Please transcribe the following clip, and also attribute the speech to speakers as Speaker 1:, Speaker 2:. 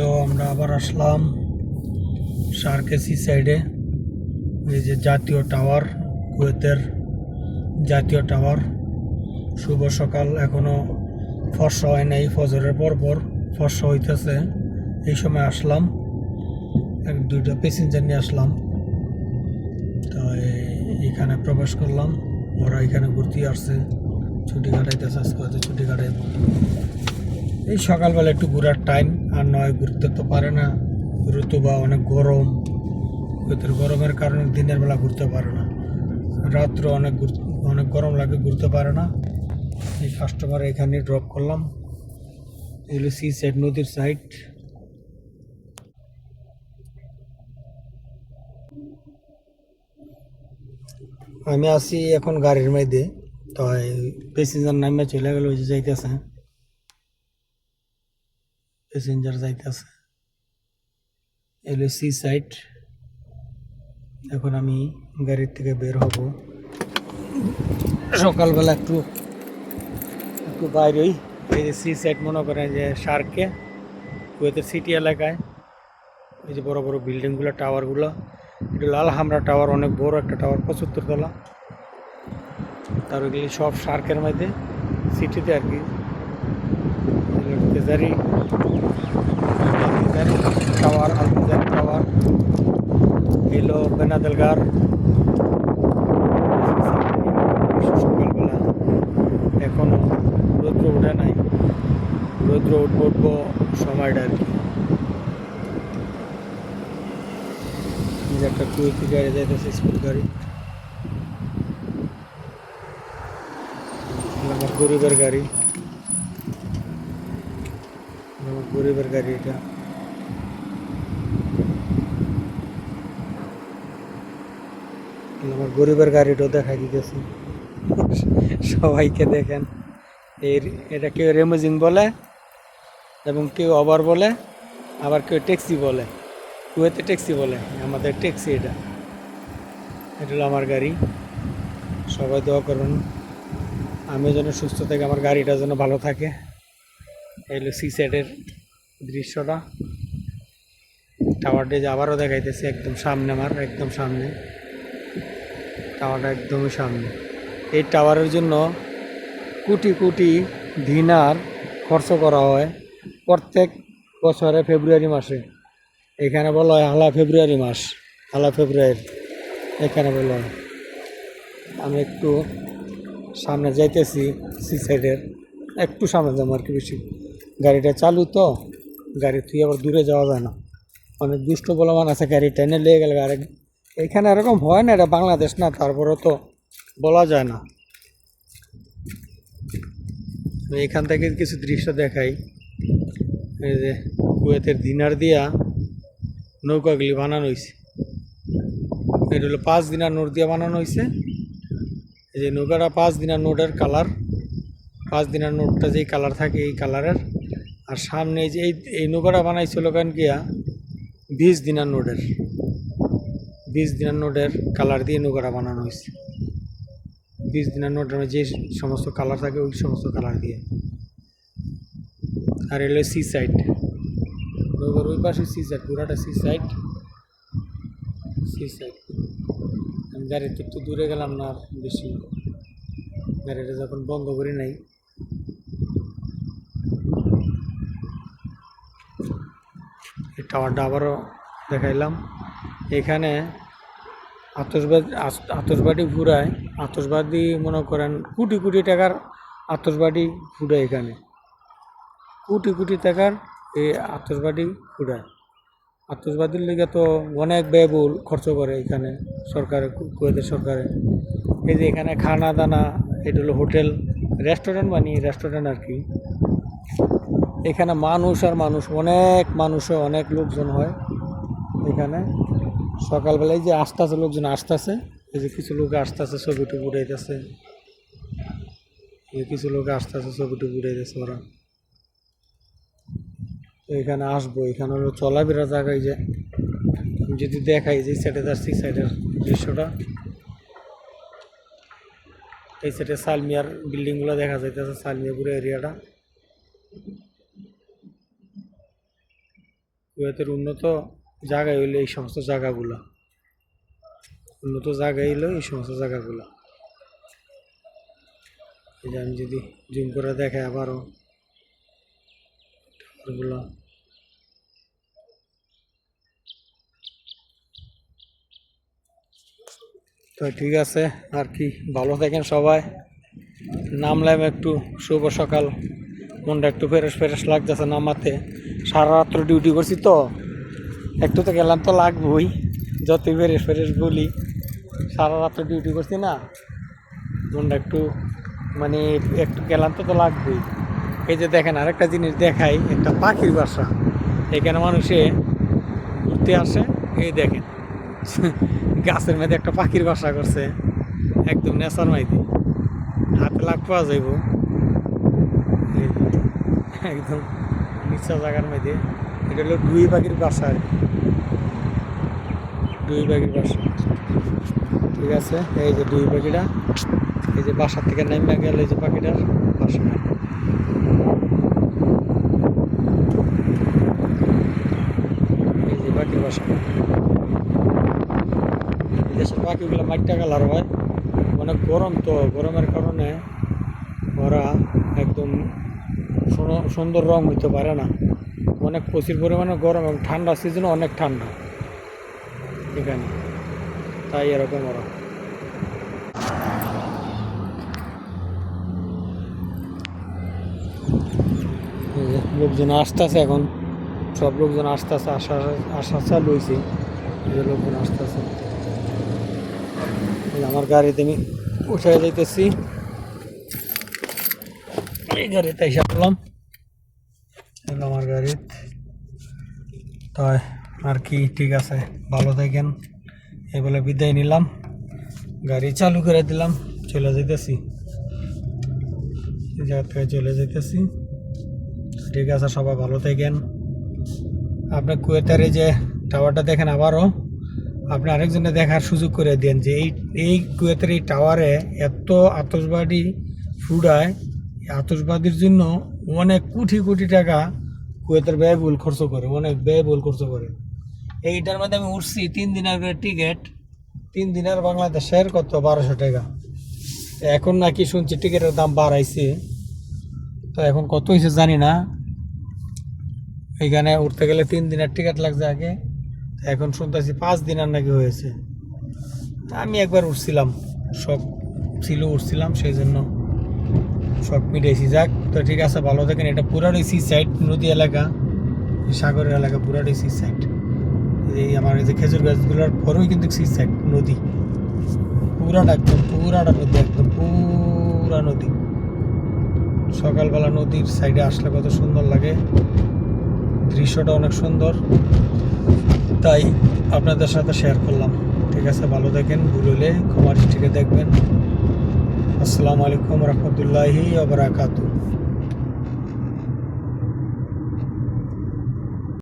Speaker 1: এলো আমরা আবার আসলাম শার্কের সি সাইডে। এই যে জাতীয় টাওয়ার, কুয়েতের জাতীয় টাওয়ার। শুভ সকাল, এখনো ফর্সা হয় নাই, ফজরের পর ফর্সা হইতেছে। এই সময় আসলাম, এক দুইটা প্যাসেঞ্জার নিয়ে আসলাম। তো এইখানে প্রবেশ করলাম, ওরা এখানে ঘুরতে আসছে, ছুটি কাটাইতেছে, আজকে হয়তো ছুটি কাটাইব। এই সকালবেলা একটু ঘোরার টাইম, আর নয় ঘুরতে তো পারে না, ঋতু বা অনেক গরম, গরমের কারণে দিনের বেলা ঘুরতে পারে না, রাত্রে অনেক গরম লাগে, ঘুরতে পারে না। এই কাস্টমার এখানে ড্রপ করলাম। এগুলো সি সাইড, নদীর সাইড। আমি আছি এখন গাড়ির মধ্যে, তো প্যাসেঞ্জার নামে চলে গেল, যাইতেছে প্যাসেঞ্জার যাইতেছে। এলো সি সাইড। এখন আমি গাড়ির থেকে বের হব, সকালবেলা একটু বাইরেই। এই যে সি সাইড, মনে করেন যে শার্কে, কুয়েতের সিটি এলাকায় এই যে বড় বড় বিল্ডিংগুলো, টাওয়ারগুলো। এটা লাল হামরা টাওয়ার, অনেক বড় একটা টাওয়ার, 75 তলা। তার ওইগুলি সব শার্কের মধ্যে, সিটিতে আর কি। তেজারি টাওয়ার, আলতেজারি টাওয়ার, এলো বেনাদেলগার। সকালবেলা এখনো রৌদ্র উঠে নাই, রৌদ্র উঠবো সময়টা আর কি। একটা কুয়েতি গাড়ি যাইতেছে, স্কুল গাড়ি। আমার গরিবের গাড়ি, আমার গরিবের গাড়ি এটা। আমার গরিবের গাড়িটাও দেখাই দিতেছি সবাইকে। দেখেন, এটা কেউ রেমোজিং বলে, এবং কেউ ওভার বলে, আবার কেউ ট্যাক্সি বলে। কুয়েতে ট্যাক্সি বলে, আমাদের ট্যাক্সি এটা। এটা হলো আমার গাড়ি। সবাই দোয়া করবেন আমি যেন সুস্থ থাকি, আমার গাড়িটা যেন ভালো থাকে। এই হলো সি সাইডের দৃশ্যটা। টাওয়ারটা যে আবারও দেখাইতেছে, একদম সামনে, আমার একদম সামনে টাওয়ারটা, একদমই সামনে। এই টাওয়ারের জন্য কোটি কোটি দিনার খরচ করা হয় প্রত্যেক বছরে ফেব্রুয়ারি মাসে। এখানে বলা হয় হালা ফেব্রুয়ারি মাস, হালা ফেব্রুয়ারি এখানে বলা হয়। আমি একটু সামনে যাইতেছি, সি সাইডের একটু সামনে যাবো আর কি। বেশি গাড়িটা চালু তো, গাড়ি তুই আবার দূরে যাওয়া যায় না, অনেক দুষ্ট বলমান আছে, গাড়ি টেনে লেগে গেলে আরেক। এখানে এরকম হয় না, এটা বাংলাদেশ না, তারপরেও তো বলা যায় না। এখান থেকে কিছু দৃশ্য দেখাই। এই যে কুয়েতের দিনার দিয়া নৌকাগুলি বানানো হয়েছে। এটা হলো 5 দিনার নোট দিয়ে বানানো হয়েছে। এই যে নৌকাটা 5 দিনার নোটের কালার, 5 দিনার নোটটা যেই কালার থাকে এই কালারের। আর সামনে এই যে এই নৌকাটা বানাইছিল কেন গিয়া 20 দিনার নোটের, 20 দিনার নোটের কালার দিয়ে নৌকাটা বানানো হয়েছে। 20 দিনার নোটের যে সমস্ত কালার থাকে ওই সমস্ত কালার দিয়ে। আর এলো সি সাইড, নৌকার ওই পাশে সি সাইড, পুরাটা সি সাইড। Sea side. আমি গাড়িতে একটু দূরে গেলাম না আর বেশি, গাড়িটা যখন বন্ধ করি নাই। এই টাওয়ারটা আবারও দেখাইলাম। এখানে আতশবাড়ি ফুরায়, আতশবাড়ি মনে করেন কোটি কোটি টাকার আতশবাড়ি ফুটায় এখানে, কোটি কোটি টাকার এই আতশবাড়ি ফুটায়। আতশবাড়ির লিগে তো অনেক ব্যয়বহুল খরচ করে এখানে সরকারে, কুয়েতের সরকারে। এই যে এখানে খানা দানা, এটা হলো হোটেল, রেস্টুরেন্ট বানিয়ে, রেস্টুরেন্ট আর কি। এখানে মানুষ আর মানুষ, অনেক মানুষ হয়, অনেক লোকজন হয় এখানে। সকালবেলায় যে আসতেছে লোকজন, আসতেছে, এই যে কিছু লোক আসতেছে, ছবি টুকু উড়াইতেছে, এই কিছু লোক আসতেছে, ছবি টুকু উড়াইতেছে ওরা। তো এখানে আসবো, এখানে হলো চলাফেরা জায়গা। এই যে যদি দেখাই যে সাইডে যাচ্ছি, সাইডের দৃশ্যটা, এই সাইডে সালমিয়ার বিল্ডিংগুলো দেখা যাইতেছে, সালমিয়া পুরো এরিয়াটা। কুয়েতের উন্নত জায়গায় হইলে এই সমস্ত জায়গাগুলো, উন্নত জায়গায় হইলো এই সমস্ত জায়গাগুলো। এই যে আমি যদি জুম করে দেখাই আবারও এগুলো, তো ঠিক আছে আর কি, ভালো থাকেন সবাই। নামলাম একটু, শুভ সকাল, মনটা একটু ফ্রেশ ফ্রেশ লাগতেছে নামাতে। সারা রাত্র ডিউটি করছি তো, একটু তো গেলাম তো লাগবই, যতই ফ্রেশ ফ্রেশ বলি, সারা রাত্র ডিউটি করছি না, মনটা একটু মানে একটু গেলাম তো লাগবেই। এই যে দেখেন আরেকটা জিনিস দেখাই, একটা পাখির বাসা, এখানে মানুষে ঘুরতে আসে। এই দেখেন গাছের মধ্যে একটা পাখির বাসা করছে, একদম নেচার মাইতে, হাতে লাগ পাওয়া যাইব একদম নিচা জায়গার মধ্যে। এটা হলো ডুই পাখির বাসা আর কি, ডুই পাখির বাসা। ঠিক আছে, এই যে ডুই পাখিটা, এই যে বাসা থেকে নেমে গেল, এই যে পাখিটার বাসা, এই যে পাখির বাসা। দেশের পাখিগুলো মাইটটা কালার হয়, অনেক গরম, তো গরমের কারণে ওরা একদম সুন্দর রং হইতে পারে না, অনেক প্রচুর পরিমাণে গরম এবং ঠান্ডা সিজনে অনেক ঠান্ডা এখানে, তাই এরকম ওরা। লোকজন আসতেছে এখন, সব লোকজন আসতেছে, আসা চালু হয়েছে, লোকজন আসতেছে। আমার গাড়িতে আমি উঠে যাইতেছি, এই গাড়িতে এসে পড়লাম, আমার গাড়ি। তাই আর কি, ঠিক আছে, ভালো থাকেন, এই বলে বিদায় নিলাম, গাড়ি চালু করে দিলাম, চলে যাইতেছি, এই জায়গা থেকে চলে যাইতেছি। ঠিক আছে, সবাই ভালো থাকেন। আপনি কুয়েতের এই যে টাওয়ারটা দেখেন, আবারও আপনি আরেকজনে দেখার সুযোগ করে দেন যে এই কুয়েতের এই টাওয়ারে এত আতশবাজি ফুটায়, আতশবাজির জন্য অনেক কোটি কোটি টাকা কুয়েতের ব্যয়বহুল খরচ করে, অনেক ব্যয়বহুল খরচ করে। এইটার মধ্যে আমি উঠছি 3 দিনের করে টিকিট, 3 দিনের বাংলাদেশের কত 1200 টাকা। এখন নাকি শুনছি টিকিটের দাম বাড়াইছে, তো এখন কত হয়েছে জানি না। এইখানে উঠতে গেলে 3 দিনের টিকিট লাগছে আগে, এখন শুনতেছি 5 দিনের নাকি হয়েছে। আমি একবার উঠছিলাম, শখ ছিল উঠছিলাম, সেই জন্য শখ মিটাইছি। যাক, তো ঠিক আছে, ভালো থাকেন। এটা পুরাটাই সি সাইড, নদী এলাকা, সাগরের এলাকা, পুরাটাই সি সাইড। এই আমার এই যে খেজুর গাছগুলোর পরেই কিন্তু সি সাইড, নদী পুরাটা, একদম পুরাটা নদী, একদম পুরা নদী। সকালবেলা নদীর সাইডে আসলে কত সুন্দর লাগে, দৃশ্যটা অনেক সুন্দর, তাই আপনাদের সাথে শেয়ার করলাম। ঠিক আছে, ভালো থাকেন, ভুল হলে ক্ষমার দৃষ্টিতে দেখবেন। আসসালামু আলাইকুম রহমতুল্লাহি ওয়া বারাকাতুহু।